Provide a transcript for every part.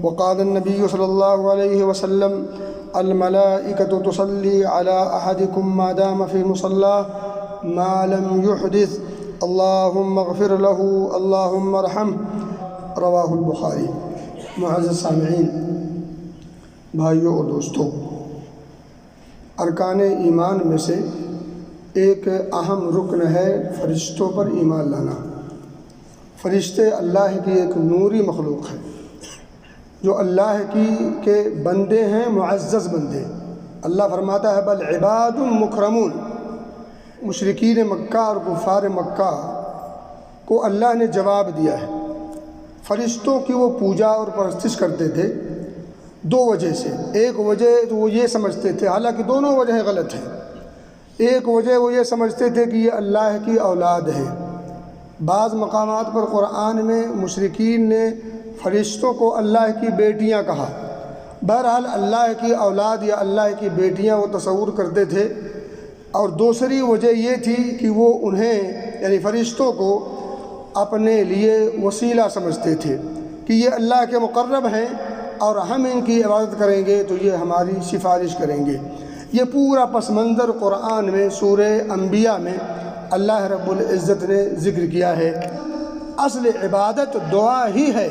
وقال النبی صلی اللہ علیہ وسلم الملائکۃ تصلی علی احدکم ما دام فی مصلاہ ما لم یحدث اللہم اغفر لہ اللہم ارحمہ، رواہ البخاری۔ معزز سامعین، بھائیوں اور دوستوں، ارکان ایمان میں سے ایک اہم رکن ہے فرشتوں پر ایمان لانا۔ فرشتے اللہ کی ایک نوری مخلوق ہے جو اللہ کے بندے ہیں، معزز بندے۔ اللہ فرماتا ہے بل عباد مکرمون۔ مشرکین مکہ اور کفار مکہ کو اللہ نے جواب دیا ہے۔ فرشتوں کی وہ پوجا اور پرستش کرتے تھے دو وجہ سے۔ ایک وجہ تو وہ یہ سمجھتے تھے، حالانکہ دونوں وجہ غلط ہیں۔ ایک وجہ وہ یہ سمجھتے تھے کہ یہ اللہ کی اولاد ہے۔ بعض مقامات پر قرآن میں مشرکین نے فرشتوں کو اللہ کی بیٹیاں کہا۔ بہرحال اللہ کی اولاد یا اللہ کی بیٹیاں وہ تصور کرتے تھے۔ اور دوسری وجہ یہ تھی کہ وہ انہیں یعنی فرشتوں کو اپنے لیے وسیلہ سمجھتے تھے کہ یہ اللہ کے مقرب ہیں اور ہم ان کی عبادت کریں گے تو یہ ہماری سفارش کریں گے۔ یہ پورا پس منظر قرآن میں سورہ انبیاء میں اللہ رب العزت نے ذکر کیا ہے۔ اصل عبادت دعا ہی ہے،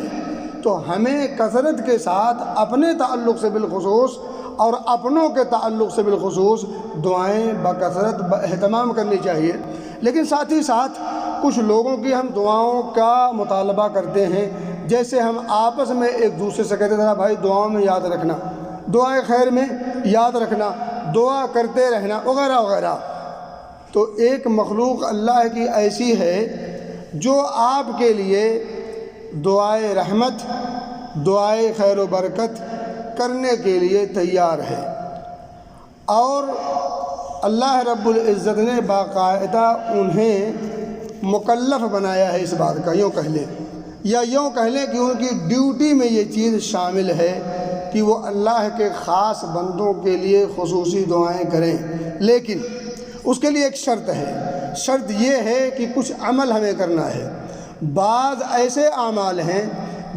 تو ہمیں کثرت کے ساتھ اپنے تعلق سے بالخصوص اور اپنوں کے تعلق سے بالخصوص دعائیں بکثرت اہتمام کرنی چاہیے۔ لیکن ساتھ ہی ساتھ کچھ لوگوں کی ہم دعاؤں کا مطالبہ کرتے ہیں، جیسے ہم آپس میں ایک دوسرے سے کہتے ہیں بھائی دعاؤں میں یاد رکھنا، دعائیں خیر میں یاد رکھنا، دعا کرتے رہنا وغیرہ وغیرہ۔ تو ایک مخلوق اللہ کی ایسی ہے جو آپ کے لیے دعائے رحمت، دعائے خیر و برکت کرنے کے لیے تیار ہے، اور اللہ رب العزت نے باقاعدہ انہیں مکلف بنایا ہے اس بات کا، یوں کہہ لیں یا یوں کہہ لیں کہ ان کی ڈیوٹی میں یہ چیز شامل ہے کہ وہ اللہ کے خاص بندوں کے لیے خصوصی دعائیں کریں۔ لیکن اس کے لیے ایک شرط ہے، شرط یہ ہے کہ کچھ عمل ہمیں کرنا ہے۔ بعض ایسے اعمال ہیں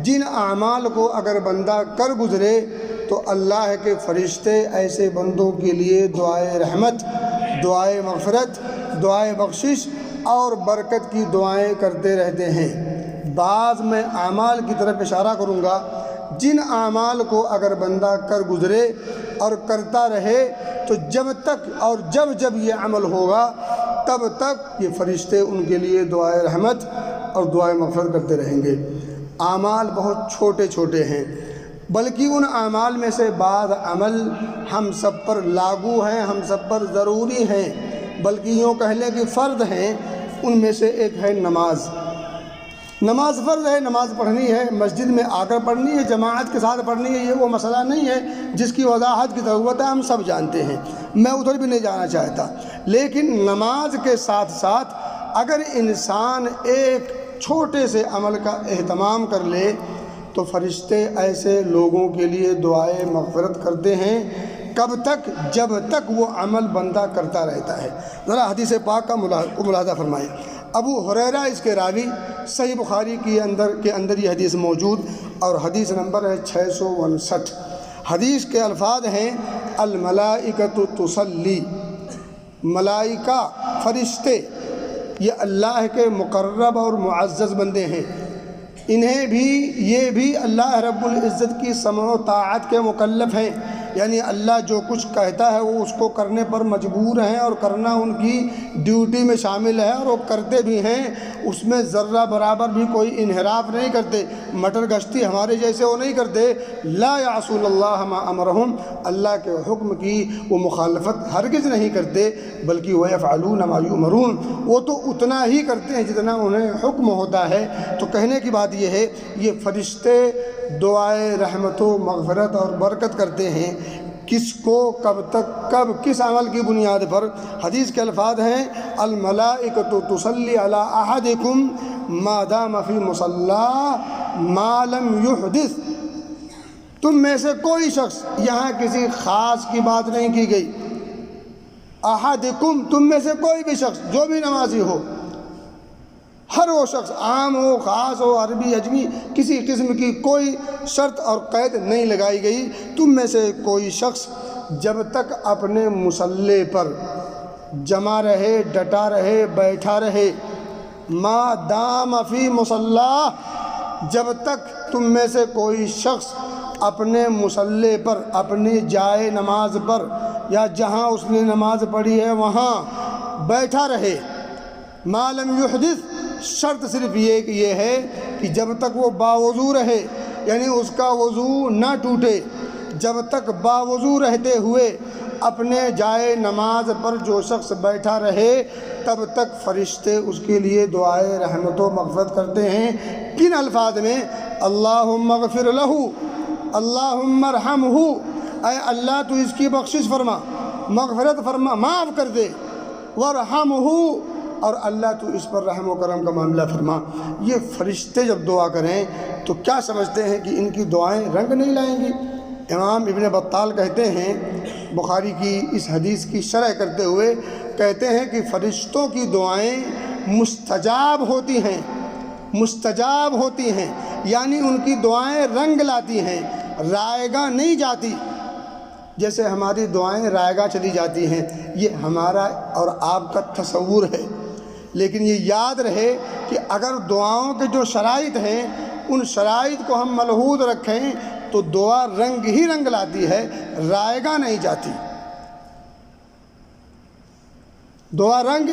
جن اعمال کو اگر بندہ کر گزرے تو اللہ کے فرشتے ایسے بندوں کے لیے دعائے رحمت، دعائے مغفرت، دعائے بخشش اور برکت کی دعائیں کرتے رہتے ہیں۔ بعض میں اعمال کی طرف اشارہ کروں گا جن اعمال کو اگر بندہ کر گزرے اور کرتا رہے تو جب تک اور جب یہ عمل ہوگا تب تک یہ فرشتے ان کے لیے دعائے رحمت اور دعائے مغفرت کرتے رہیں گے۔ اعمال بہت چھوٹے چھوٹے ہیں، بلکہ ان اعمال میں سے بعض عمل ہم سب پر لاگو ہیں، ہم سب پر ضروری ہیں، بلکہ یوں کہہ لیں کہ فرض ہیں۔ ان میں سے ایک ہے نماز۔ نماز فرض ہے، نماز پڑھنی ہے، مسجد میں آ کر پڑھنی ہے، جماعت کے ساتھ پڑھنی ہے۔ یہ وہ مسئلہ نہیں ہے جس کی وضاحت کی ضرورت ہے، ہم سب جانتے ہیں، میں ادھر بھی نہیں جانا چاہتا۔ لیکن نماز کے ساتھ ساتھ اگر انسان ایک چھوٹے سے عمل کا اہتمام کر لے تو فرشتے ایسے لوگوں کے لیے دعائے مغفرت کرتے ہیں۔ کب تک؟ جب تک وہ عمل بندہ کرتا رہتا ہے۔ ذرا حدیث پاک کا ملاحظہ فرمائیں۔ ابو ہریرہ اس کے راوی، صحیح بخاری کے اندر یہ حدیث موجود، اور حدیث نمبر ہے 659۔ حدیث کے الفاظ ہیں الملائکۃ تصلی، ملائکہ فرشتے یہ اللہ کے مقرب اور معزز بندے ہیں، انہیں بھی یہ بھی اللہ رب العزت کی سمع و طاعت کے مکلف ہیں، یعنی اللہ جو کچھ کہتا ہے وہ اس کو کرنے پر مجبور ہیں اور کرنا ان کی ڈیوٹی میں شامل ہے، اور وہ کرتے بھی ہیں، اس میں ذرہ برابر بھی کوئی انحراف نہیں کرتے، مٹر گشتی ہمارے جیسے وہ نہیں کرتے۔ لا یعصون اللہ ما امرہم، اللہ کے حکم کی وہ مخالفت ہرگز نہیں کرتے، بلکہ ویفعلون ما یؤمرون، وہ تو اتنا ہی کرتے ہیں جتنا انہیں حکم ہوتا ہے۔ تو کہنے کی بات یہ ہے یہ فرشتے دعائے رحمت و مغفرت اور برکت کرتے ہیں، کس کو، کب تک، کب، کس عمل کی بنیاد پر؟ حدیث کے الفاظ ہیں الملائکۃ تصلی علی احدکم ما دام فی مصلاہ ما لم یحدث۔ تم میں سے کوئی شخص، یہاں کسی خاص کی بات نہیں کی گئی، احدکم تم میں سے کوئی بھی شخص جو بھی نمازی ہو، ہر وہ شخص عام ہو خاص ہو عربی عجمی کسی قسم کی کوئی شرط اور قید نہیں لگائی گئی۔ تم میں سے کوئی شخص جب تک اپنے مصلی پر جمع رہے، ڈٹا رہے، بیٹھا رہے، ما دام فی مصلی، جب تک تم میں سے کوئی شخص اپنے مصلی پر، اپنی جائے نماز پر یا جہاں اس نے نماز پڑھی ہے وہاں بیٹھا رہے، ما لم یحدث، شرط صرف یہ ہے کہ جب تک وہ باوضو رہے، یعنی اس کا وضو نہ ٹوٹے، جب تک باوضو رہتے ہوئے اپنے جائے نماز پر جو شخص بیٹھا رہے تب تک فرشتے اس کے لیے دعائے رحمت و مغفرت کرتے ہیں۔ کن الفاظ میں؟ اللہم اغفر لہ، اللہم ارحمہ، اے اللہ تو اس کی بخشش فرما، مغفرت فرما، معاف کر دے، وارحمہ، اور اللہ تو اس پر رحم و کرم کا معاملہ فرما۔ یہ فرشتے جب دعا کریں تو کیا سمجھتے ہیں کہ ان کی دعائیں رنگ نہیں لائیں گی؟ امام ابن بطال کہتے ہیں، بخاری کی اس حدیث کی شرح کرتے ہوئے کہتے ہیں کہ فرشتوں کی دعائیں مستجاب ہوتی ہیں، مستجاب ہوتی ہیں، یعنی ان کی دعائیں رنگ لاتی ہیں، رائگاں نہیں جاتی۔ جیسے ہماری دعائیں رائگاں چلی جاتی ہیں، یہ ہمارا اور آپ کا تصور ہے، لیکن یہ یاد رہے کہ اگر دعاؤں کے جو شرائط ہیں ان شرائط کو ہم ملحوظ رکھیں تو دعا رنگ ہی رنگ لاتی ہے، رائگاں نہیں جاتی، دعا رنگ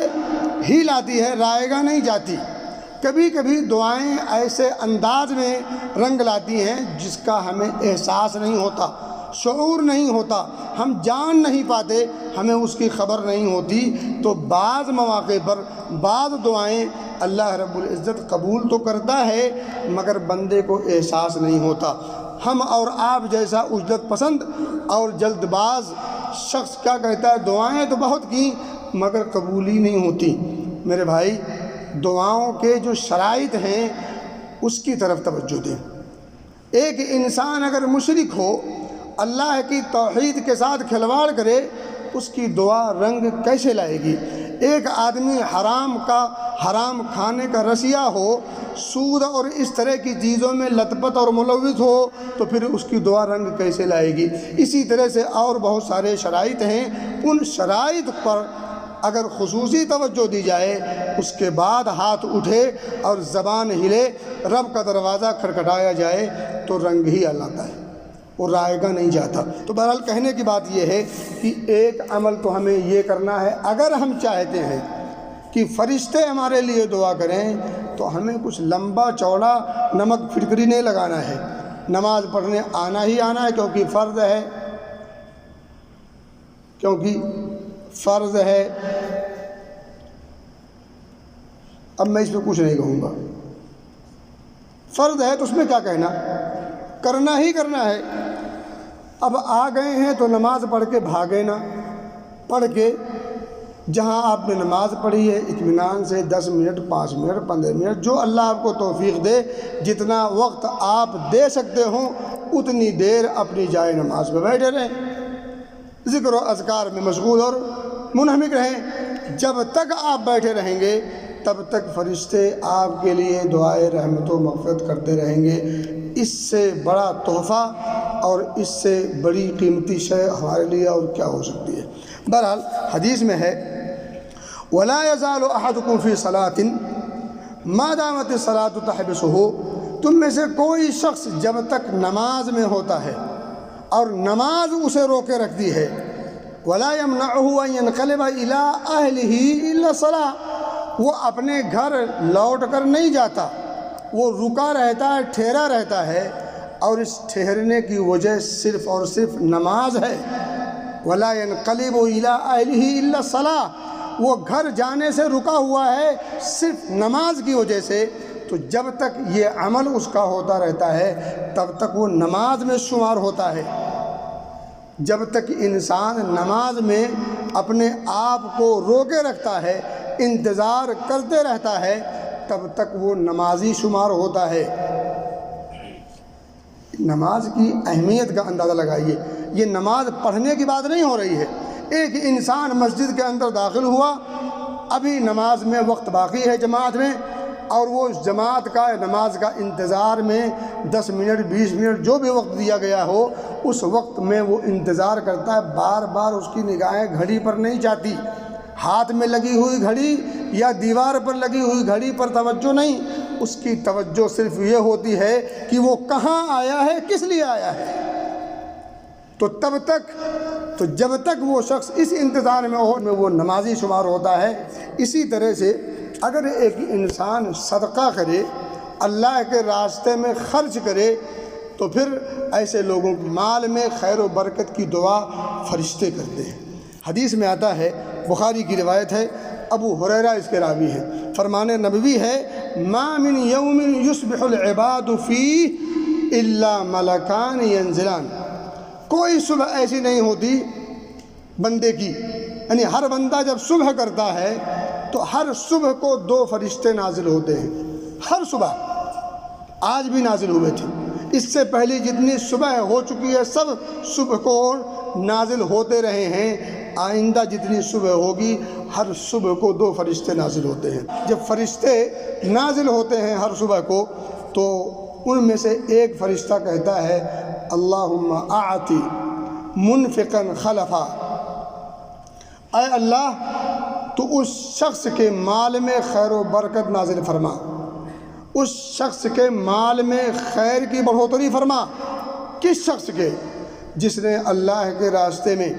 ہی لاتی ہے، رائگاں نہیں جاتی۔ کبھی کبھی دعائیں ایسے انداز میں رنگ لاتی ہیں جس کا ہمیں احساس نہیں ہوتا، شعور نہیں ہوتا، ہم جان نہیں پاتے، ہمیں اس کی خبر نہیں ہوتی، تو بعض مواقع پر بعض دعائیں اللہ رب العزت قبول تو کرتا ہے مگر بندے کو احساس نہیں ہوتا۔ ہم اور آپ جیسا عجلت پسند اور جلد باز شخص کیا کہتا ہے، دعائیں تو بہت کی مگر قبول ہی نہیں ہوتی۔ میرے بھائی، دعاؤں کے جو شرائط ہیں اس کی طرف توجہ دیں۔ ایک انسان اگر مشرک ہو، اللہ کی توحید کے ساتھ کھلواڑ کرے، اس کی دعا رنگ کیسے لائے گی؟ ایک آدمی حرام کھانے کا رسیا ہو، سود اور اس طرح کی چیزوں میں لت پت اور ملوث ہو، تو پھر اس کی دعا رنگ کیسے لائے گی؟ اسی طرح سے اور بہت سارے شرائط ہیں، ان شرائط پر اگر خصوصی توجہ دی جائے، اس کے بعد ہاتھ اٹھے اور زبان ہلے، رب کا دروازہ کھٹکھٹایا جائے تو رنگ ہی لاتا ہے، وہ رائگاں نہیں جاتا۔ تو بہرحال کہنے کی بات یہ ہے کہ ایک عمل تو ہمیں یہ کرنا ہے، اگر ہم چاہتے ہیں کہ فرشتے ہمارے لیے دعا کریں تو ہمیں کچھ لمبا چوڑا نمک پھٹکری نہیں لگانا ہے، نماز پڑھنے آنا ہی آنا ہے، کیونکہ فرض ہے، فرض ہے۔ اب میں اس پہ کچھ نہیں کہوں گا، فرض ہے تو اس میں کیا کہنا، کرنا ہی کرنا ہے۔ اب آ گئے ہیں تو نماز پڑھ کے بھاگے نا، پڑھ کے جہاں آپ نے نماز پڑھی ہے اطمینان سے 10 منٹ 5 منٹ 15 منٹ جو اللہ آپ کو توفیق دے، جتنا وقت آپ دے سکتے ہوں اتنی دیر اپنی جائے نماز پہ بیٹھے رہیں، ذکر و اذکار میں مشغول اور منہمک رہیں۔ جب تک آپ بیٹھے رہیں گے تب تک فرشتے آپ کے لیے دعائے رحمت و مغفرت کرتے رہیں گے۔ اس سے بڑا تحفہ اور اس سے بڑی قیمتی شے ہمارے لیے اور کیا ہو سکتی ہے؟ بہرحال حدیث میں ہے وَلَا يَزَالُ أَحَدُكُمْ فِي صَلَاةٍ مَا دَامَتِ الصَّلَاةُ تَحْبِسُهُ، تم میں سے کوئی شخص جب تک نماز میں ہوتا ہے اور نماز اسے روکے رکھتی ہے، وَلَا يَمْنَعُهُ أَن يَنْقَلِبَ إِلَىٰ أَهْلِهِ إِلَّا الصَّلَاةِ، وہ اپنے گھر لوٹ کر نہیں جاتا، وہ رکا رہتا ہے، ٹھہرا رہتا ہے، اور اس ٹھہرنے کی وجہ صرف اور صرف نماز ہے۔ وَلَا يَنْقَلِبُ إِلَىٰ أَهْلِهِ إِلَّا الصَّلَاةِ، وہ گھر جانے سے رکا ہوا ہے صرف نماز کی وجہ سے، تو جب تک یہ عمل اس کا ہوتا رہتا ہے تب تک وہ نماز میں شمار ہوتا ہے۔ جب تک انسان نماز میں اپنے آپ کو روکے رکھتا ہے، انتظار کرتے رہتا ہے، تب تک وہ نمازی شمار ہوتا ہے۔ نماز کی اہمیت کا اندازہ لگائیے، یہ نماز پڑھنے کی بات نہیں ہو رہی ہے۔ ایک انسان مسجد کے اندر داخل ہوا، ابھی نماز میں وقت باقی ہے جماعت میں، اور وہ جماعت کا نماز کا انتظار میں 10 منٹ 20 منٹ جو بھی وقت دیا گیا ہو اس وقت میں وہ انتظار کرتا ہے، بار بار اس کی نگاہیں گھڑی پر نہیں جاتی، ہاتھ میں لگی ہوئی گھڑی یا دیوار پر لگی ہوئی گھڑی پر توجہ نہیں، اس کی توجہ صرف یہ ہوتی ہے کہ وہ کہاں آیا ہے، کس لیے آیا ہے۔ تو جب تک وہ شخص اس انتظار میں ہو میں وہ نمازی شمار ہوتا ہے۔ اسی طرح سے اگر ایک انسان صدقہ کرے، اللہ کے راستے میں خرچ کرے، تو پھر ایسے لوگوں کے مال میں خیر و برکت کی دعا فرشتے کرتے ہیں۔ حدیث میں آتا ہے، بخاری کی روایت ہے، ابو ہریرہ اس کے راوی ہیں، فرمان نبوی ہے، ما من یوم یصبح العباد فیہ الا ملکان ینزلان، کوئی صبح ایسی نہیں ہوتی بندے کی، یعنی ہر بندہ جب صبح کرتا ہے تو ہر صبح کو 2 فرشتے نازل ہوتے ہیں، ہر صبح، آج بھی نازل ہوئے تھے، اس سے پہلے جتنی صبح ہو چکی ہے سب صبح کو نازل ہوتے رہے ہیں، آئندہ جتنی صبح ہوگی ہر صبح کو 2 فرشتے نازل ہوتے ہیں۔ جب فرشتے نازل ہوتے ہیں ہر صبح کو تو ان میں سے ایک فرشتہ کہتا ہے، اللہم اعطی منفقا خلفا، اے اللہ تو اس شخص کے مال میں خیر و برکت نازل فرما، اس شخص کے مال میں خیر کی بڑھوتری فرما۔ کس شخص کے؟ جس نے اللہ کے راستے میں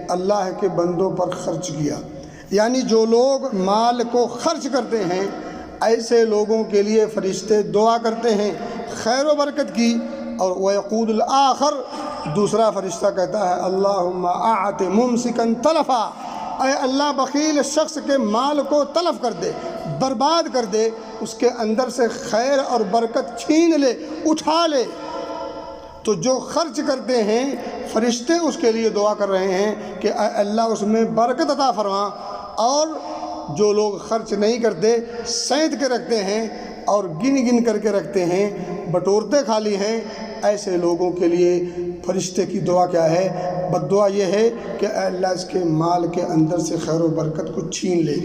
اللہ کے بندوں پر خرچ کیا، یعنی جو لوگ مال کو خرچ کرتے ہیں ایسے لوگوں کے لیے فرشتے دعا کرتے ہیں خیر و برکت کی۔ اور وَيَقُولُ الْآخَرُ، دوسرا فرشتہ کہتا ہے، اللہم اعط ممسکا تلفا، اے اللہ بخیل شخص کے مال کو تلف کر دے، برباد کر دے، اس کے اندر سے خیر اور برکت چھین لے، اٹھا لے۔ تو جو خرچ کرتے ہیں فرشتے اس کے لیے دعا کر رہے ہیں کہ اے اللہ اس میں برکت عطا فرما، اور جو لوگ خرچ نہیں کرتے، سینت کے رکھتے ہیں اور گن گن کر کے رکھتے ہیں، بٹورتے خالی ہیں، ایسے لوگوں کے لیے فرشتے کی دعا کیا ہے؟ بد دعا یہ ہے کہ اے اللہ اس کے مال کے اندر سے خیر و برکت کو چھین لے،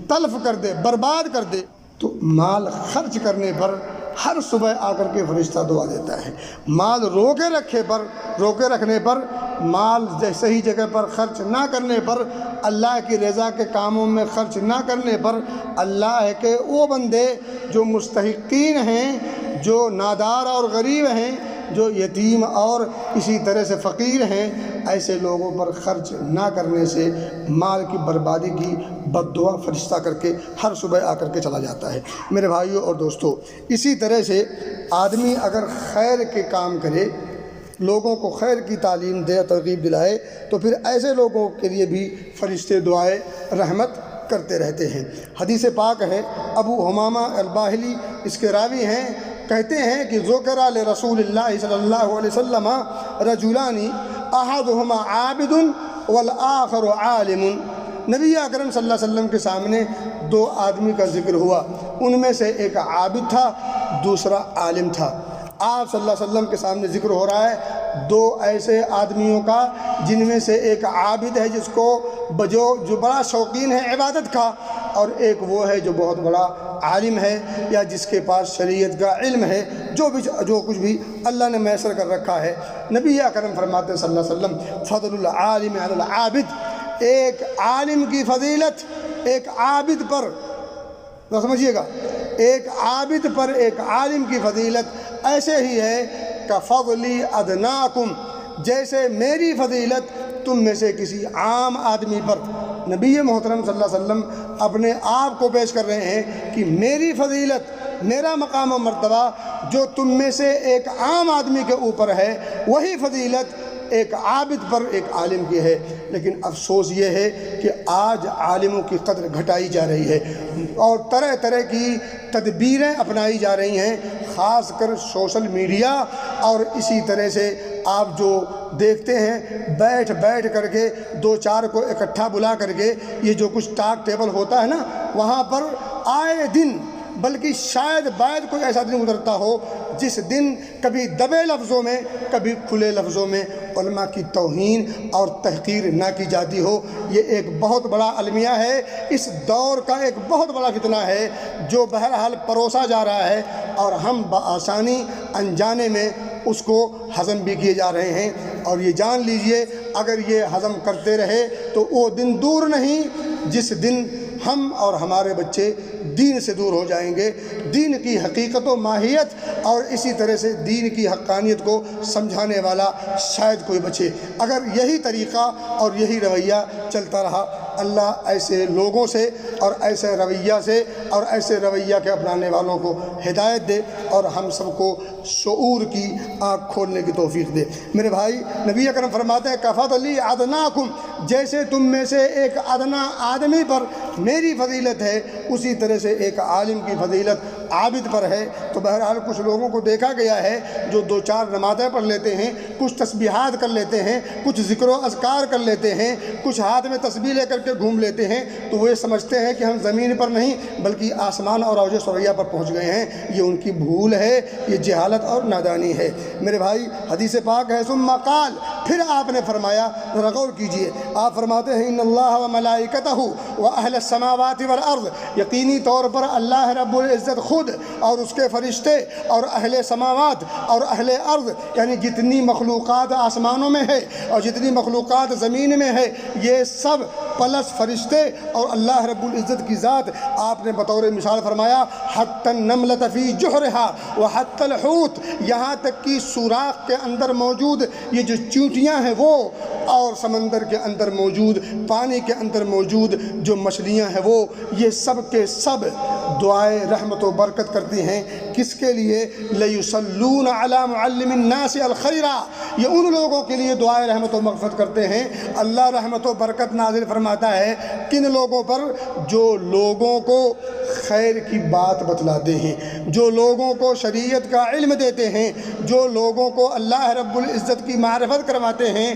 تلف کر دے، برباد کر دے۔ تو مال خرچ کرنے پر ہر صبح آ کر کے فرشتہ دعا دیتا ہے، مال روکے رکھنے پر، مال صحیح جگہ پر خرچ نہ کرنے پر، اللہ کی رضا کے کاموں میں خرچ نہ کرنے پر، اللہ کے وہ بندے جو مستحقین ہیں، جو نادار اور غریب ہیں، جو یتیم اور اسی طرح سے فقیر ہیں، ایسے لوگوں پر خرچ نہ کرنے سے مال کی بربادی کی بد دعا فرشتہ کر کے ہر صبح آ کر کے چلا جاتا ہے۔ میرے بھائیوں اور دوستوں، اسی طرح سے آدمی اگر خیر کے کام کرے، لوگوں کو خیر کی تعلیم دے، ترغیب دلائے، تو پھر ایسے لوگوں کے لیے بھی فرشتے دعائے رحمت کرتے رہتے ہیں۔ حدیث پاک ہے، ابو حمامہ الباہلی اس کے راوی ہیں، کہتے ہیں کہ ذکر لرسول اللہ صلی اللہ علیہ وسلم رجلان احدہما عابد والآخر عالم، نبی اکرم صلی اللہ علیہ وسلم کے سامنے 2 آدمی کا ذکر ہوا، ان میں سے ایک عابد تھا، دوسرا عالم تھا۔ آپ صلی اللہ علیہ وسلم کے سامنے ذکر ہو رہا ہے 2 ایسے آدمیوں کا، جن میں سے ایک عابد ہے جس کو جو بڑا شوقین ہے عبادت کا، اور ایک وہ ہے جو بہت بڑا عالم ہے، یا جس کے پاس شریعت کا علم ہے، جو کچھ بھی اللہ نے میسر کر رکھا ہے۔ نبی اکرم فرماتے ہیں صلی اللہ علیہ وسلم، فضل العالم علی العابد، ایک عالم کی فضیلت ایک عابد پر، سمجھیے گا، ایک عابد پر ایک عالم کی فضیلت ایسے ہی ہے کفضلی ادناکم، جیسے میری فضیلت تم میں سے کسی عام آدمی پر۔ نبی محترم صلی اللہ علیہ وسلم اپنے آپ کو پیش کر رہے ہیں کہ میری فضیلت، میرا مقام و مرتبہ جو تم میں سے ایک عام آدمی کے اوپر ہے، وہی فضیلت ایک عابد پر ایک عالم کی ہے۔ لیکن افسوس یہ ہے کہ آج عالموں کی قدر گھٹائی جا رہی ہے اور طرح طرح کی تدبیریں اپنائی جا رہی ہیں، خاص کر سوشل میڈیا، اور اسی طرح سے آپ جو دیکھتے ہیں بیٹھ کر کے 2-4 کو اکٹھا بلا کر کے یہ جو کچھ ٹاک ٹیبل ہوتا ہے نا، وہاں پر آئے دن، بلکہ شاید بعد کوئی ایسا دن گزرتا ہو جس دن کبھی دبے لفظوں میں کبھی کھلے لفظوں میں علماء کی توہین اور تحقیر نہ کی جاتی ہو۔ یہ ایک بہت بڑا المیہ ہے، اس دور کا ایک بہت بڑا فتنہ ہے جو بہرحال پروسا جا رہا ہے، اور ہم بآسانی انجانے میں اس کو ہضم بھی کیے جا رہے ہیں۔ اور یہ جان لیجئے اگر یہ ہضم کرتے رہے تو وہ دن دور نہیں جس دن ہم اور ہمارے بچے دین سے دور ہو جائیں گے، دین کی حقیقت و ماہیت اور اسی طرح سے دین کی حقانیت کو سمجھانے والا شاید کوئی بچے۔ اگر یہی طریقہ اور یہی رویہ چلتا رہا، اللہ ایسے لوگوں سے اور ایسے رویہ سے اور ایسے رویہ کے اپنانے والوں کو ہدایت دے اور ہم سب کو شعور کی آنکھ کھولنے کی توفیق دے۔ میرے بھائی، نبی اکرم فرماتے ہیں کفت لی ادناکم، جیسے تم میں سے ایک ادنا آدمی پر میری فضیلت ہے اسی طرح سے ایک عالم کی فضیلت عابد پر ہے۔ تو بہرحال کچھ لوگوں کو دیکھا گیا ہے جو 2-4 نمازیں پڑھ لیتے ہیں، کچھ تسبیحات کر لیتے ہیں، کچھ ذکر و اذکار کر لیتے ہیں، کچھ ہاتھ میں تسبیح لے کر کے گھوم لیتے ہیں، تو وہ یہ سمجھتے ہیں کہ ہم زمین پر نہیں بلکہ آسمان اور اوج ثریا پر پہنچ گئے ہیں۔ یہ ان کی بھول ہے، یہ جہالت اور نادانی ہے۔ میرے بھائی، حدیث پاک ہے ثم قال، پھر آپ نے فرمایا، ذرا غور کیجئے، آپ فرماتے ہیں ان اللہ و ملائکتہ و اہل السماوات والارض، یقینی طور پر اللہ رب العزت خود اور اس کے فرشتے اور اہل سماوات اور اہل ارض، یعنی جتنی مخلوقات آسمانوں میں ہے اور جتنی مخلوقات زمین میں ہے، یہ سب پلس فرشتے اور اللہ رب العزت کی ذات، آپ نے بطور مثال فرمایا حتی النملۃ فی جحرہا وحتی الحوت، یہاں تک کہ سوراخ کے اندر موجود یہ جو چونٹیاں ہیں وہ، اور سمندر کے اندر موجود، پانی کے اندر موجود جو مچھلیاں ہیں وہ، یہ سب کے سب دعائے رحمت و برکت کرتی ہیں۔ کس کے لیے؟ لیصلون علی معلم الناس الخیر، یہ ان لوگوں کے لیے دعائے رحمت و مغفرت کرتے ہیں۔ اللہ رحمت و برکت نازل فرماتا ہے کن لوگوں پر؟ جو لوگوں کو خیر کی بات بتلاتے ہیں، جو لوگوں کو شریعت کا علم دیتے ہیں، جو لوگوں کو اللہ رب العزت کی معرفت کرواتے ہیں۔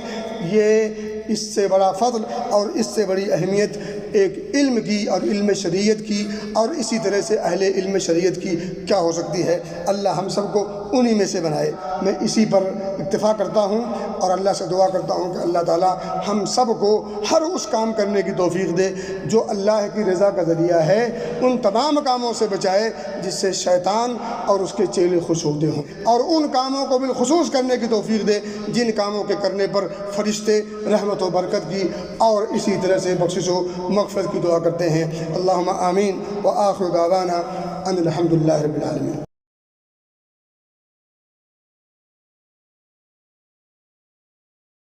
یہ اس سے بڑا فضل اور اس سے بڑی اہمیت ایک علم کی اور علم شریعت کی اور اسی طرح سے اہل علم شریعت کی کیا ہو سکتی ہے؟ اللہ ہم سب کو انہی میں سے بنائے۔ میں اسی پر اکتفا کرتا ہوں اور اللہ سے دعا کرتا ہوں کہ اللہ تعالیٰ ہم سب کو ہر اس کام کرنے کی توفیق دے جو اللہ کی رضا کا ذریعہ ہے، ان تمام کاموں سے بچائے جس سے شیطان اور اس کے چیلے خوش ہوتے ہوں، اور ان کاموں کو بالخصوص کرنے کی توفیق دے جن کاموں کے کرنے پر فرشتے رحمت و برکت کی اور اسی طرح سے بخشش و مغفرت کی دعا کرتے ہیں۔ اللہم آمین وآخر دعوانا ان الحمدللہ رب العالمین۔